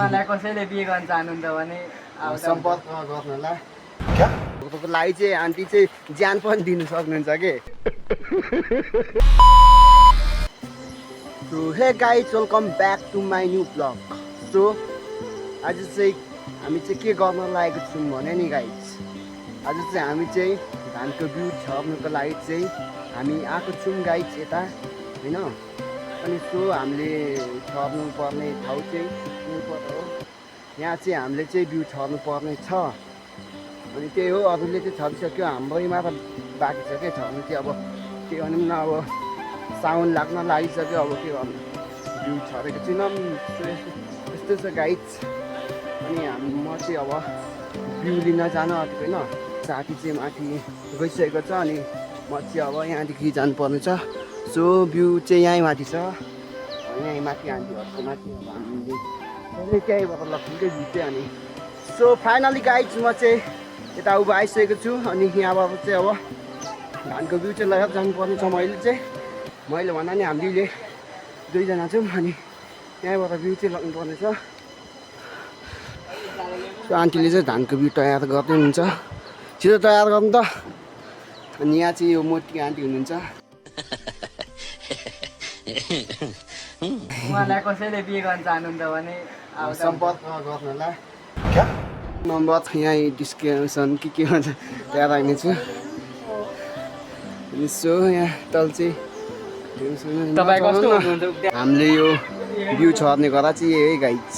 मलाई कसैले बिहे गर्न चाहनुहुन्छ भने सम्पर्क गर्नुहोला तपाईँको लागि चाहिँ आन्टी चाहिँ ज्यान पनि दिनु सक्नुहुन्छ के so hey guys welcome back to my new blog so आज चाहिँ हामी चाहिँ के गर्न लागेको छौँ भने नि गाइज आज चाहिँ हामी चाहिँ धानको बिउ छर्नुको लागि चाहिँ हामी आएको छौँ गाइज यता होइन अनि सो हामीले छर्नु पर्ने ठाउँ चाहिँ यहीँबाट हो यहाँ चाहिँ हामीले चाहिँ बिउ छर्नु पर्ने छ अनि त्यही हो अरूले चाहिँ छरिसक्यो हाम्रै मात्र बाँकी छ क्या छर्नु चाहिँ अब के भनौँ न अब साउन लाग्न लागिसक्यो अब के गर्नु बिउ छरेको छैनौँ यस्तो छ गाइज अनि म चाहिँ अब बिउ लिन जानु आँटेको होइन साथी चाहिँ माथि गइसकेको छ अनि म चाहिँ अब यहाँदेखि जानुपर्ने छ सो बिउ चाहिँ यहीँ माथि छ यहीँ माथि आन्टीहरूको माथि अब हामीले त्यहीँबाट लग्छौँ क्या बिउ चाहिँ अनि सो फाइनली गाइज म चाहिँ यता उभो आइसकेको छु अनि यहाँबाट चाहिँ अब धानको बिउ चाहिँ लगाएर जानुपर्ने छ मैले भन्दा नि हामीले दुईजना छौँ अनि त्यहाँबाट बिउ चाहिँ लग्नुपर्ने छ सो आन्टीले चाहिँ धानको बिउ तयार गर्दै हुनुहुन्छ छिटो तयार गर्नु त अनि यहाँ चाहिँ यो मोटी आन्टी हुनुहुन्छ मलाई कसैले बिहे गर्न चाहनुहुन्छ भने सम्पर्क गर्नुहोला नम्बर यहाँ डिस्क्रिप्सन के भन्छ त्यहाँ राख्नेछु अनि सो यहाँ तल चाहिँ हामीले यो बिउ छर्ने गरा चाहिँ यही गाइज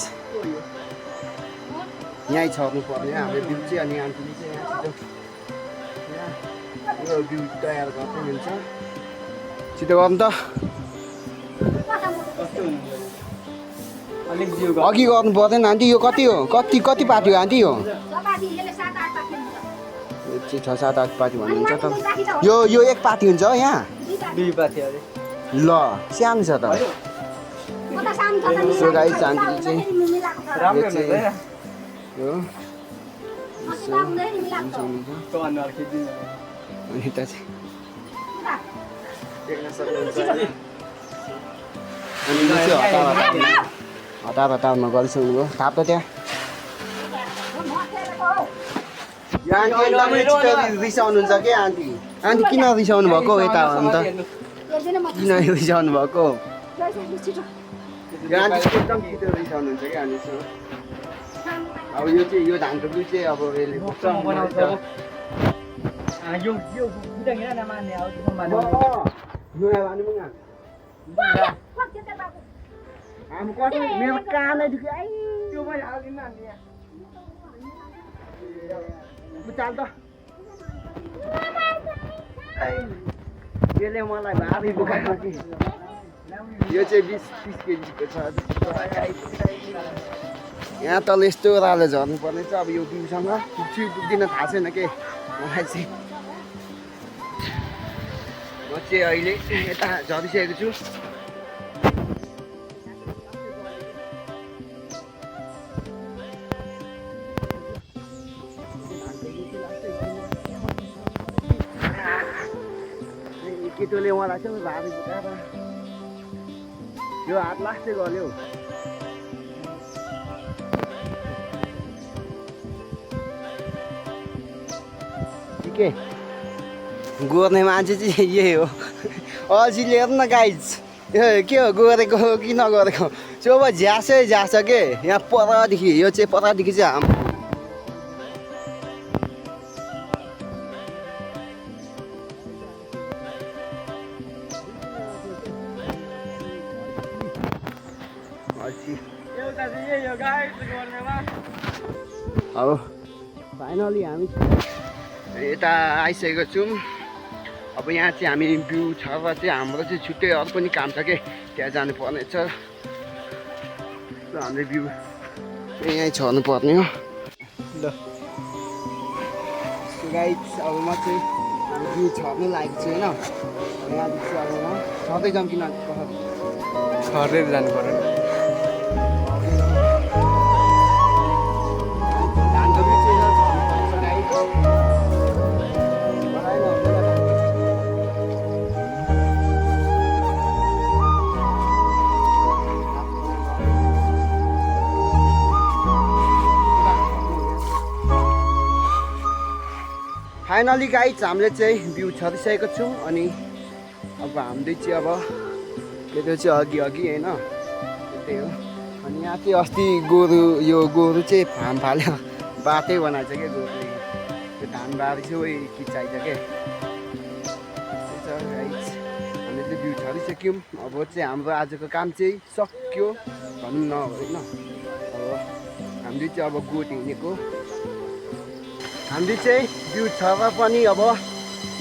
यहीँ छर्नु पर्ने हामीले बिउ चाहिँ अनि आन्टीले चाहिँ यहाँ छिटो यो बिउ तयार गर्दै हुन्छ छिटो गर्नु त अघि गर्नु पर्दैन आन्टी यो कति हो कति पार्टी हो आन्टी यो 6-7-8 पार्टी भन्नुहुन्छ त यो एक पार्टी हुन्छ हो यहाँ 2 पार्टी अरे ल सानो छ त सो गाइस आन्टीले चाहिँ राम्रो यो अनि यता चाहिँ देख्न सक्नुहुन्छ अनि यो चाहिँ हतारमा गरिसक्नुभयो थाप त त्यहाँ आन्टी एकदमै छिटो रिसाउनुहुन्छ क्या आन्टी किन रिसाउनु भएको यता अन्त किन रिसाउनु भएको आन्टी एकदम छिटो रिसाउनुहुन्छ क्या अनि अब यो चाहिँ यो धानको बिउ चाहिँ अब यसले बनाउँछ यो बुझ्दैन हैन मान्ने अब हामी कति मेरो कानै दुख्यो आइ त्यो मैले हाल्दिन नि यहाँ चाल त यसले मलाई भारी दुखायो कि यो चाहिँ 20-30 केजीको छ यहाँ तल यस्तो राले झर्नु पर्ने छ अब यो बिउसँग पुग्दिन थाहा छैन के मलाई चाहिँ म चाहिँ अहिले यता झरिसकेको छु केटोले मलाई चाहिँ भारी बुझाएर यो हात लास्टै गल्यो के गोर्ने मान्छे चाहिँ यही हो अल्छी लिएर न गाइज यो के हो गोरेको हो कि नगरेको त्यो अब झ्यासै झ्यास के यहाँ परदेखि यो चाहिँ परदेखि चाहिँ अब फाइनली हामी यता आइसकेको छौँ अब यहाँ चाहिँ हामी बिउ छ र चाहिँ हाम्रो चाहिँ छुट्टै अरू पनि काम छ कि त्यहाँ जानुपर्ने छ हामीले बिउ यहीँ छर्नु पर्ने हो ल गाइस अब म चाहिँ बिउ छर्नु लागेको छु होइन यहाँदेखि अब म छर्दै जाउँ किन छरेर जानु पर्यो फाइनली गाइज हामीले चाहिँ बिउ छरिसकेको छौँ अनि अब हामीले चाहिँ अब त्यो चाहिँ अघि होइन त्यही हो। अनि यहाँ चाहिँ अस्ति गोरु चाहिँ फार्म फाल्यो बाटै बनाएछ क्या गोरुले त्यो धान बारी चाहिँ खिचाइछ क्या गाइज हामीले चाहिँ बिउ छरिसक्यौँ। अब चाहिँ हाम्रो आजको काम चाहिँ सक्यो भनौँ न होइन। अब हामीले चाहिँ अब गोठ हिँडेको हामीले चाहिँ बिउ छर पनि अब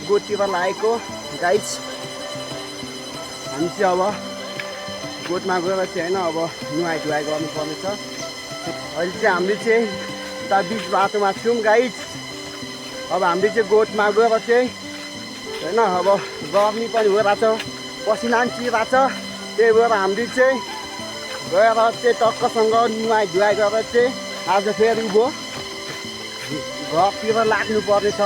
गोठतिर लागेको गाइज। हामी चाहिँ अब गोठमा गएर चाहिँ होइन अब नुहाइ धुवाइ गर्नुपर्नेछ। अहिले चाहिँ हामीले चाहिँ उता बिच बाटोमा छौँ गाइज। अब हामीले चाहिँ गोठमा गएर चाहिँ होइन अब गर्मी पनि भइरहेछ पसिना पनि चिरहेको छ। त्यही भएर हामीले चाहिँ गएर चाहिँ टक्कसँग नुहाइ धुवाइ गरेर चाहिँ आज फेरि उँभो घरतिर लाग्नु पर्नेछ।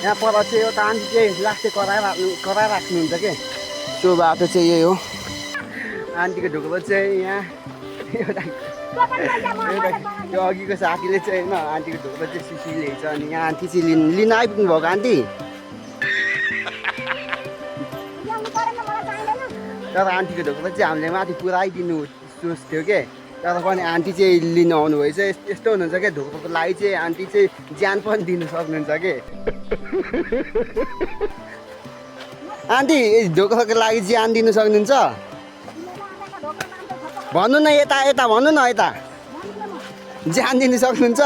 यहाँ पर चाहिँ एउटा आन्टी चाहिँ लास्टै कराइराख्नुहुन्छ कि त्यो बाटो चाहिँ यही हो। आन्टीको ढोको चाहिँ यहाँ त्यो अघिको साथीले चाहिँ होइन आन्टीको ढोको चाहिँ सिसी ल्याएछ अनि यहाँ आन्टी चाहिँ लिन आइपुग्नु भएको आन्टी। तर आन्टीको ढोको चाहिँ हामीले माथि पुऱ्याइदिनु सोच्थ्यो कि तर पनि आन्टी चाहिँ लिन आउनुभएछ। यस्तो हुनुहुन्छ क्या ढोकोको लागि चाहिँ आन्टी चाहिँ ज्यान पनि दिनु सक्नुहुन्छ कि आन्टी ढोकोको लागि ज्यान दिनु सक्नुहुन्छ भन्नु न यता यता भन्नु न यता ज्यान दिनु सक्नुहुन्छ।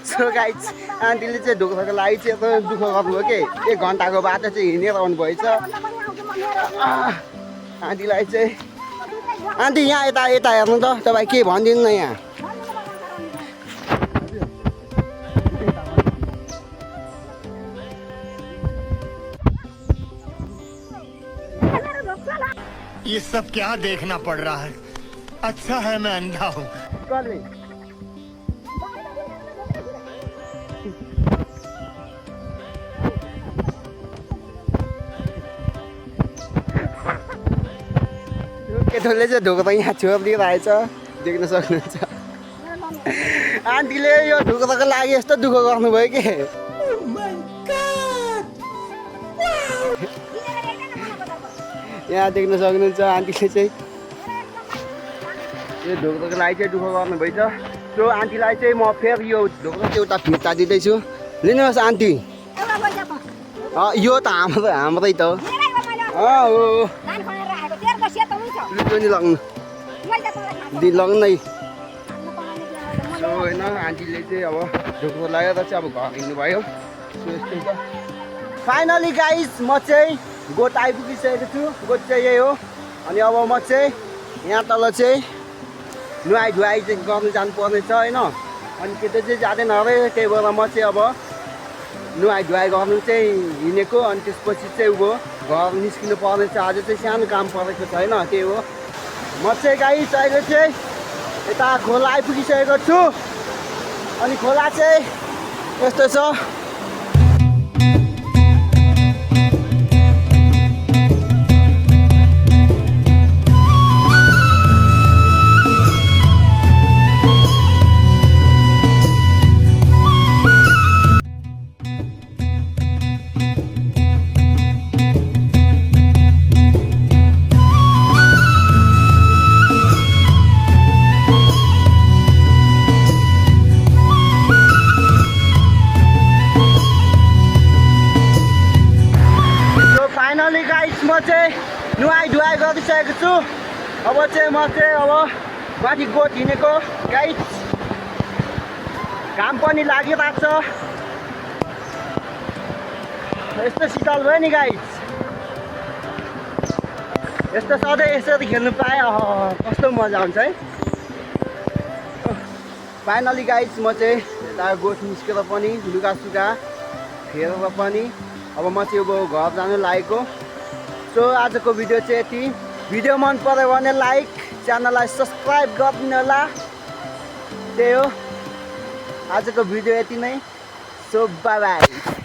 सो गाइज आन्टीले चाहिँ ढोकोको लागि चाहिँ यत्रो दुःख गर्नुभयो कि 1 घन्टाको बाटो चाहिँ हिँडेर आउनुभएछ। आन्टीलाई चाहिँ आन्टी यहाँ यता यता हेर्नु त तपाईँ के भनिदिनु न यहाँ। ये सब क्या देखना पड़ रहा है? अच्छा है मैं अंधा हूँ। केटोले चाहिँ ढोको त यहाँ छोपिदिइरहेछ देख्न सक्नुहुन्छ। आन्टीले यो ढोकोको लागि यस्तो दुःख गर्नुभयो कि यहाँ देख्न सक्नुहुन्छ। आन्टीले चाहिँ यो ढोकोको लागि चाहिँ दुःख गर्नुभएछ। सो आन्टीलाई चाहिँ म फेरि यो ढोको चाहिँ एउटा फिर्ता दिँदैछु। लिनुहोस् आन्टी यो त हाम्रै त हो पनि लग्नु लग्नु नै। सो होइन आन्टीले चाहिँ अब ढोको लगाएर चाहिँ अब घर हिँड्नुभयो। सो यस्तै छ। फाइनली गाइज म चाहिँ गोठ आइपुगिसकेको छु। गोठ चाहिँ यही हो। अनि अब म चाहिँ यहाँ तल चाहिँ नुहाइ धुवाइ चाहिँ गर्नु जानुपर्ने छ होइन। अनि त्यो चाहिँ जाँदैन अरे त्यही भएर म चाहिँ अब नुहाइ धुवाइ गर्नु चाहिँ हिँडेको। अनि त्यसपछि चाहिँ उँभो घर निस्किनु पर्ने छ। आज चाहिँ सानो काम परेको छ होइन त्यही हो। म चाहिँ गाइस अहिले चाहिँ यता खोला आइपुगिसकेको छु। अनि खोला चाहिँ यस्तो छ। फाइनली गाइस म चाहिँ नुहाइ धुवाइ गरिसकेको छु। अब चाहिँ म चाहिँ अब माथि गोठ हिँडेको गाइस। घाम पनि लागिरहेको छ। यस्तो शीतल भयो नि गाइस। यस्तो सधैँ यसरी खेल्नु पाएँ कस्तो मजा आउँछ है। फाइनली गाइस म चाहिँ यता गोठ निस्केर पनि लुगासुगा फेरेर पनि अब म चाहिँ अब घर जानु लागेको। सो आजको भिडियो चाहिँ यति। भिडियो मन पऱ्यो भने लाइक च्यानललाई सब्सक्राइब गरिदिनु होला। त्यही हो आजको भिडियो यति नै। So by by.